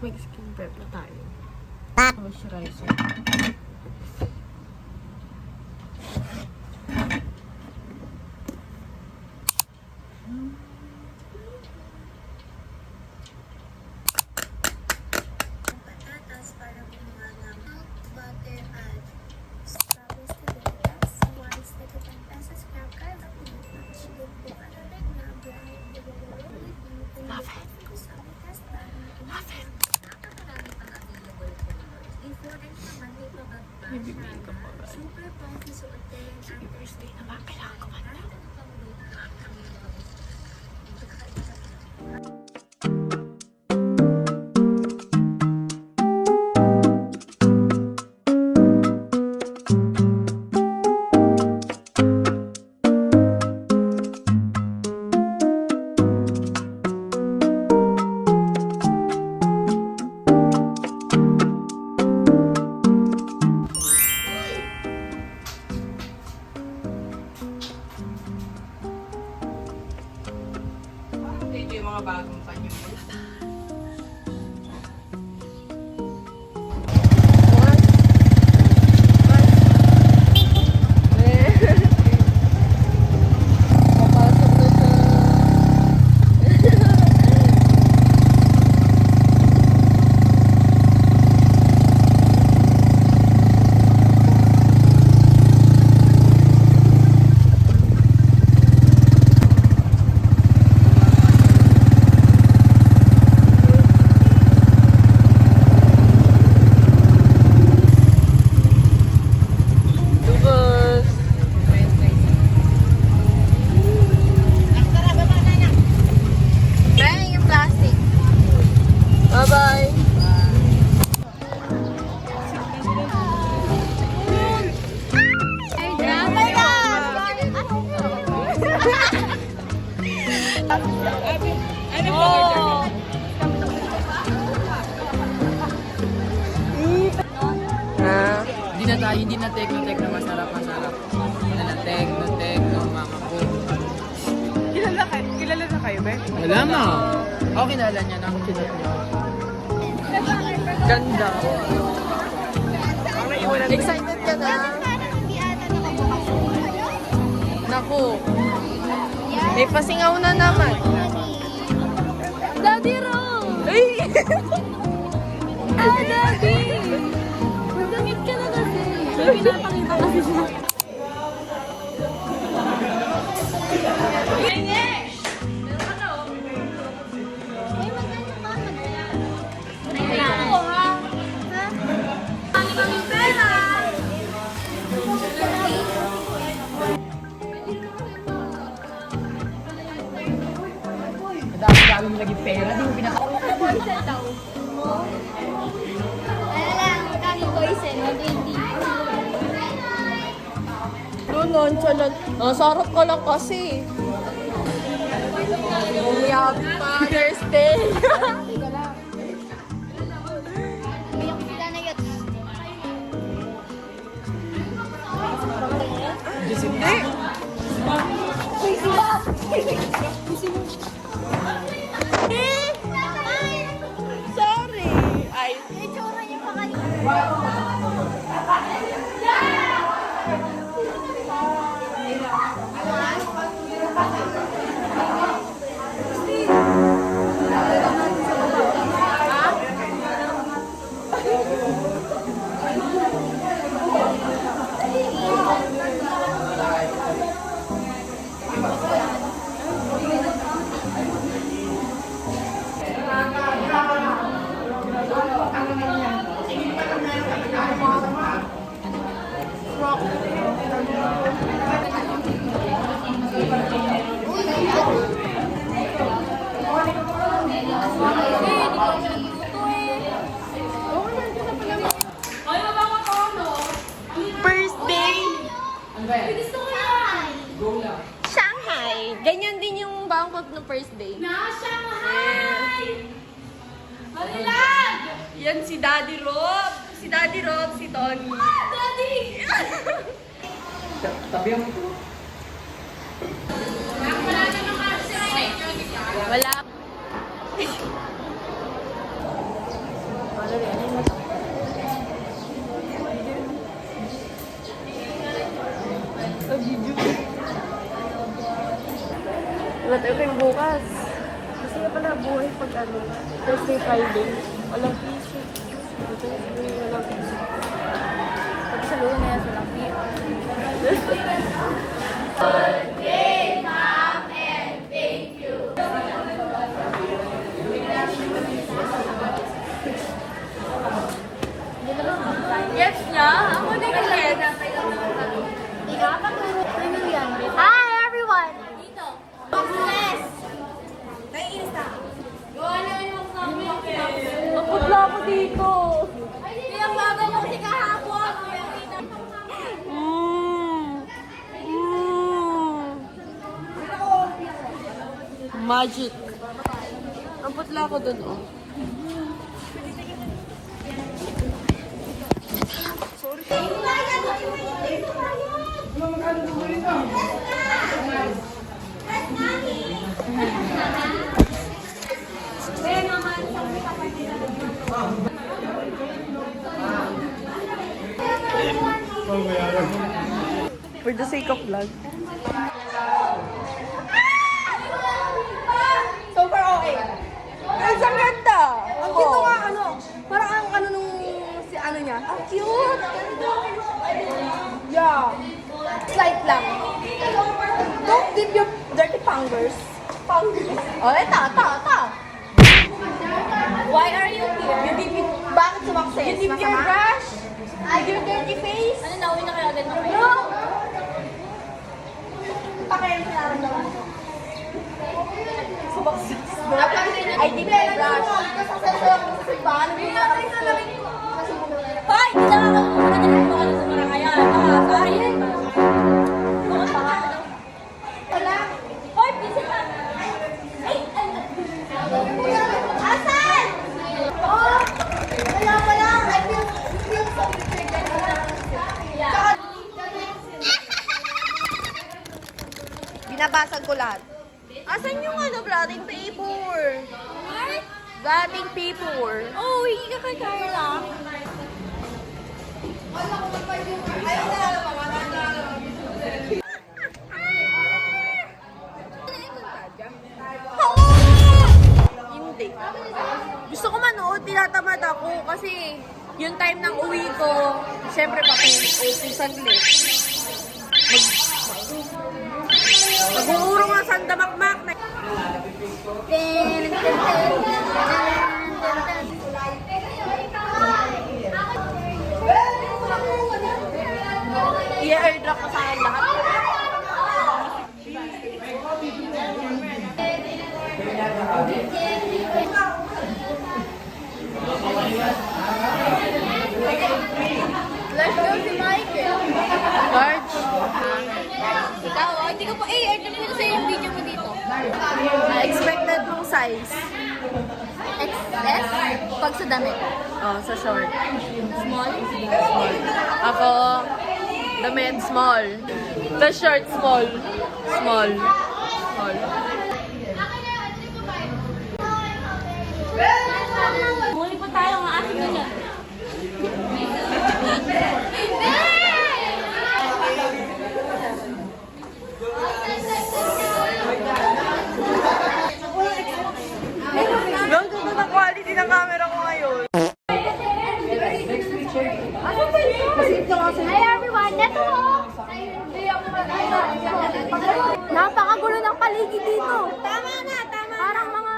mag-skin prep na tayo. Moisturizer. Bibigyan ka pa ba? Sige, birthday na ba? Kailangan kumanta. Yung mga bagong panyo. Hindi na techno masarap. Wala na techno, mama ko. Kilala na kayo, be? Wala na. Ako kinala niya na, kinala niya. Ganda. Excited ka na? Naku. May pasingaw na naman. Daddy Ro! Ay! Daddy! Magdamit ka na kasi. May pinapakita kasi siya. Dami mo lagi pera, di mo pinaka-uwi. Nonchalant. Sarap ka lang kasi. Happy Father's Day. Diyos hindi. Sorry. Ay. Itsura niyo pa kayo. Shanghai. Ganyan din yung Bangkok no first day. Na Shanghai! Malilag! Yan si Daddy Rob. Si Daddy Rob, si Tony. Ah, Daddy! Tabi mo ito. Wala. Pero yung bukas. Kasi nga pala buhay pag ano. Thursday, Friday. Walang piso. Thursday, walang piso. Pag sa Lunes, walang piso. Yes niya? Ako din ang yes. Hi, everyone! Dito. Yes! Maputla ako dito. Kaya bago mo kasi kahapon. Magic. Ang putla ko dun, oh. For the sake of vlog. Super okay. Ang ganda! Ang cute nga ano. Parang ang ano nung si ano niya. Ang cute! Yeah. Slight lang. Don't dip your dirty fingers. Oh, ito. Why are you here? You dip it. Bakit sumakses? You dip your brush. Your dirty face. Ano, nauwi na kayo agad? No! Pakirin ko naramdaman ko. Sumakses. I dip my brush. Paano mo naramdaman ko? Hoy! Hindi na ako muna din ako sa Maracaya. Nakakain. Wala. Hoy! Busy ka! Ay! Asan? Oh! Wala. I feel so triggered. Binabasag ko lahat. Asan yung ano, blotting paper? What? Blotting paper. Oh, hindi ka kay Carla. Hindi. Gusto ko manood, tinatamad ako kasi yung time ng uwi ko, syempre papilit saglit. Mag-uurong ang sandamakmak na. I-airdrop ko sa akin lahat. Let's go si Michael. Large. Ikaw, hindi ko pa, add ko na sa'yo yung video mo dito. Expected mong size. XS? Pag sa damit. Oh, sa short. Small? Small. Ako, damit, small. Sa short, small. Small. Muli po tayo ng aking ganyan. Ang ganda ng quality ng camera ko ngayon. Hi everyone! Neto ko! Napakagulo ng paligid dito. Tama na! Parang mga...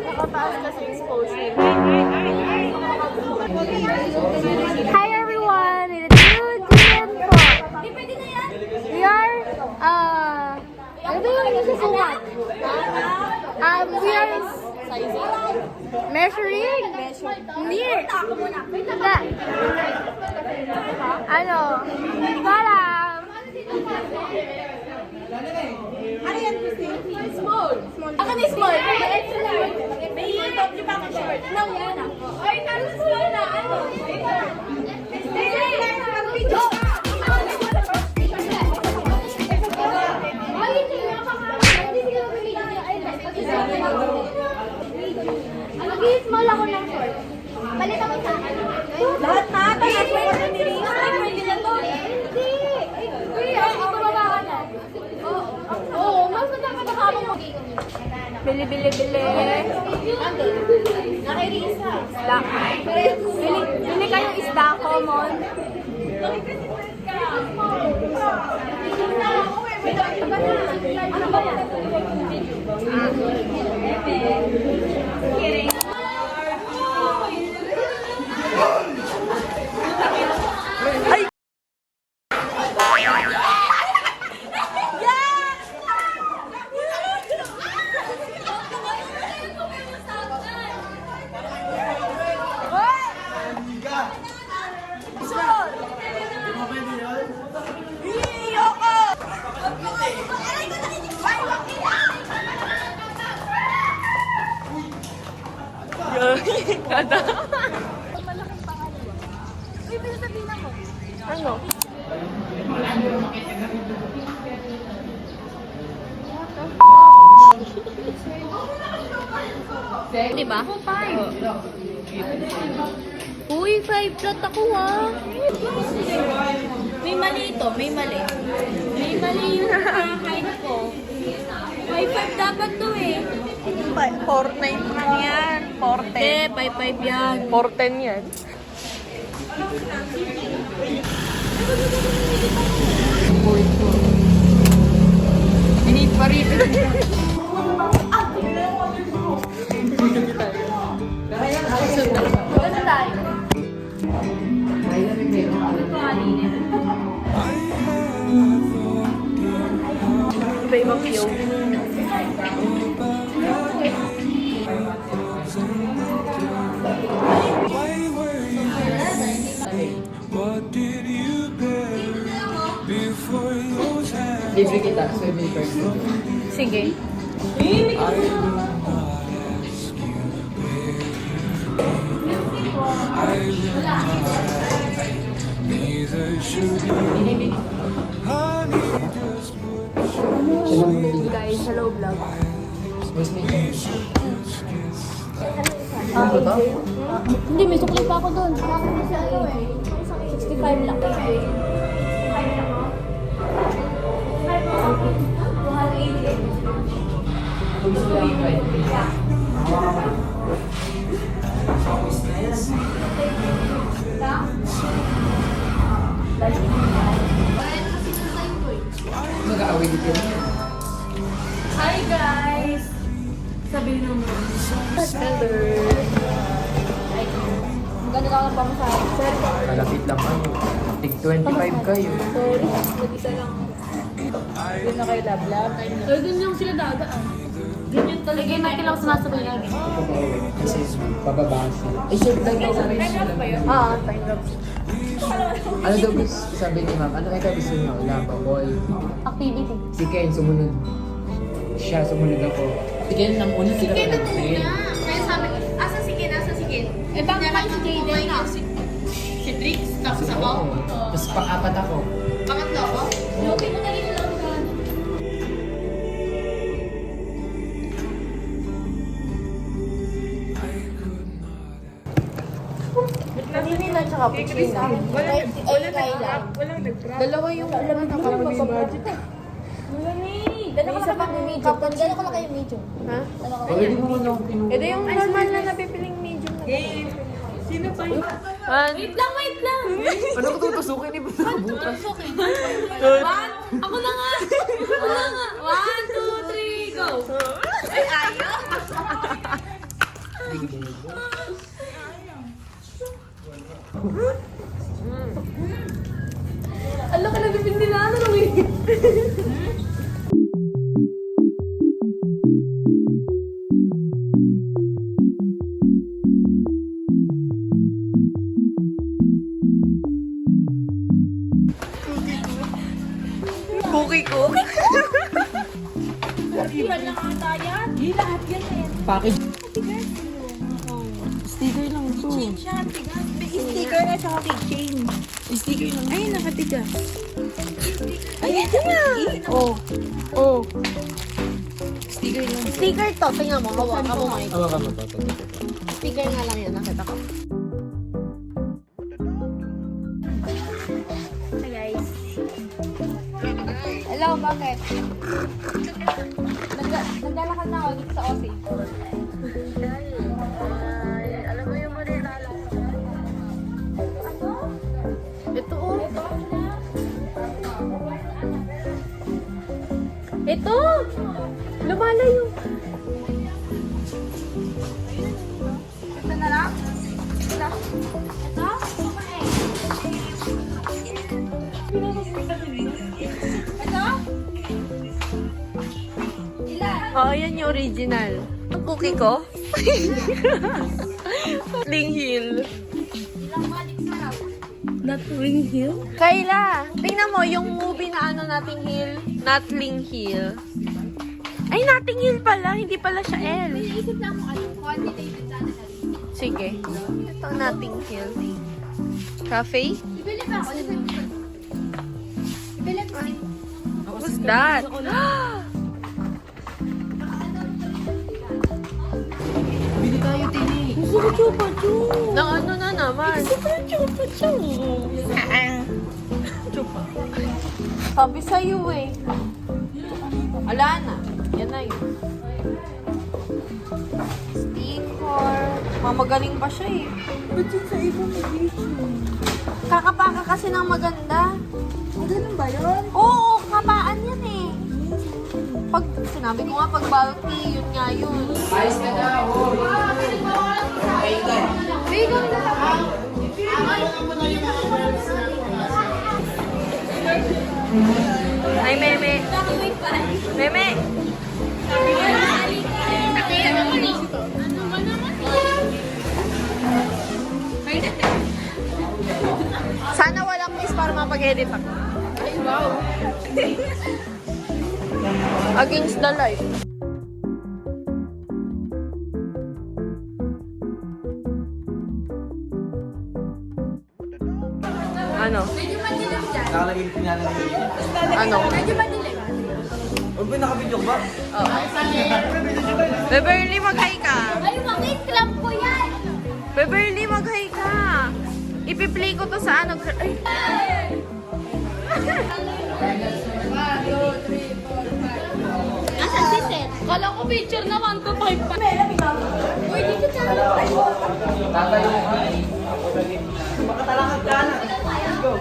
Nakataas kasi exposure. Hi everyone! It's 2 po. We are, ano ba yung nasusukat? We are measuring? Hindi. Hindi. Ano? Para. Ano yan, Christine? Small. Ako ni small. May top di pa ako short. Nang yan na. Ay, nalusulan na. Ano? Mag-i-small ako ng short. Balik ako sa akin. Lahat na. Tapos ko kasi nilinis. Ay, pwede na to. Hindi. Uy, ako bumaba ka na. Bili. Isda. Bili kayong isda, common. Ano? Diba? Uy, 5 flat ako ah. May mali ito, may mali. May mali yung kahit ko. 5 dapat to eh. 4.9 lang yan. 4.10. Eh, 5 yan. 4.10 yan. Init pa rin. Maganda tayo. Iba-ibang view. What did you bear before those hands? Libre kita, swimming first. Sige. I will not ask you where I will not, neither should you. Honey, just put Guys, hello vlog. Mas may Hindi, may sukli pa ako doon. 65 lang. mag-aaway dito. Hi guys! Sabi naman. Maganda ka lang pa mo sa akin. Sir, Malapit lang ano. Tig 25 kayo. sorry. Nag-isa lang. Doon na kayo lab-lab. So, dun yung sila dadaan. Ganyan talaga. Lagyan natin lang sumasabi namin. Kasi pababa sila. Ay, sir, time lapse ba yun? Time lapse. Ano daw gusto sabi ni ma'am? Ano ikaw gusto niyo? Laba, ball. Activity. Si Ken sumunod. Siya sumunod ako. Si Ken nang una sila. Sige na muna. Kaya sabi ko, asa si Ken, asa si Ken? Eh, bakit kayo si Jaden na? Si Trix, tapos ako. Tapos pang-apat ako. Pangatlo ako. Yopi mo na rin lang ka. Kanina tsaka Puchina. Walang kailan. Dalawa yung alam na parang may budget. Dala ko lang kayo medium. Dala ko lang kayo medium. Ha? Dala ko Pwede mo muna akong pinuha. Ito yung normal na napipiling medium na. Sino pa yun? Wait lang. Ano ko tutusukin? Di ba nakabutas? Ako na nga. 1, 2, 3, go. Ay, ayaw! Alam ka nagpipin nila. Ano nang Cookie ko. Iwan lang ata yan. Di lahat yan eh. Package. Sticker lang to. May sticker na sa keychain. Sticker lang. Ay, nakatigas. Ayan nga. Oh. Sticker lang. Sticker to. Tingnan mo. Hawa ka mo. Ano ka mo? Sticker nga lang yun. Nakita ko. Hi guys. Hello, bakit? Naglalakad na ako dito sa OC. Alam mo yung manilala. Ito oh. Ito! Lumalayo. Ito na lang? Ito? Ito? Ito? Ilan? Oh, yan yung original. Ang cookie ko. Notting Hill. Ilang balik sa raw? Notting Hill? Kayla, tingnan mo yung movie na ano, Notting Hill. Notting Hill. Ay, Notting Hill pala. Hindi pala siya L. Iniisip lang mo ano, quantitative sana na. Sige. Ito, Notting Hill. Cafe? Bibili pa ako. Bibili pa. What's that? Bili tayo, Tini. Na ano na naman? Sabi sa'yo eh. Wala na. Yan na yun. Sticker. Mamagaling pa siya eh. Ba't yun sa ibang edition? Kakapaka kasi ng maganda. Ganun ba yun? Oo, kapaan yan eh. Pag, sinabi ko nga, pag bulky, yun nga yun. Ayos ka na, oh. Ay, meme. Meme. Sana walang miss para mapag-edit ako. Ay, wow. Against the light. Ano? Nakalagay yung pinala ng video. Ano? Medyo madilim. Huwag ba naka-video ba? Beverly, mag-hi ka. Ay, makit club ko yan. Beverly, mag-hi ka. Ipi-play ko to sa ano. Ay. Asan si Seth? Kala ko picture na 1 to 5 pa. Uy, dito ka lang. Tatayo ka. Makatalakad ka na. Let's go.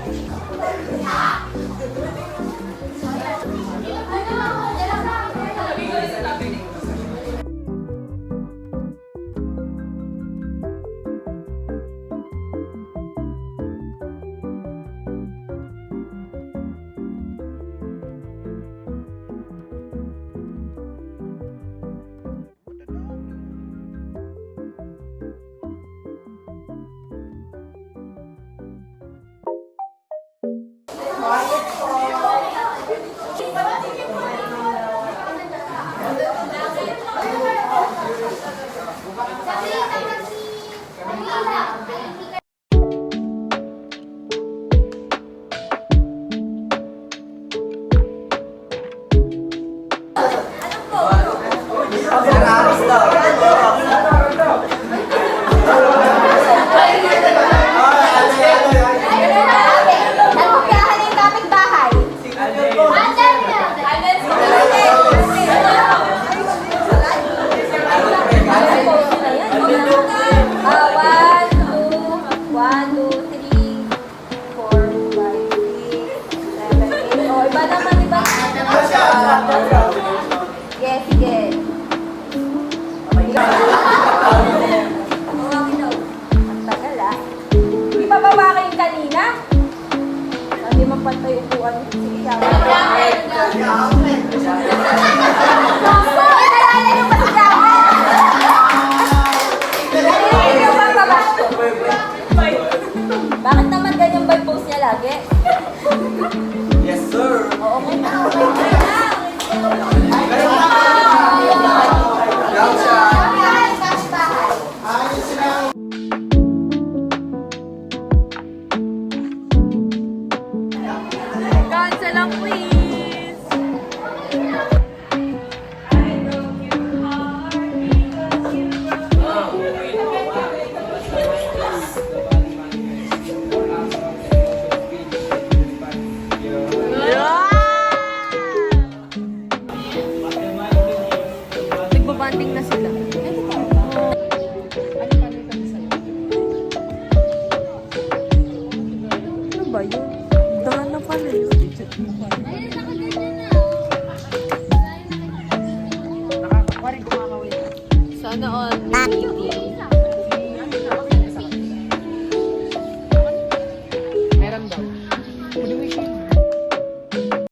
Pwede mo i-share.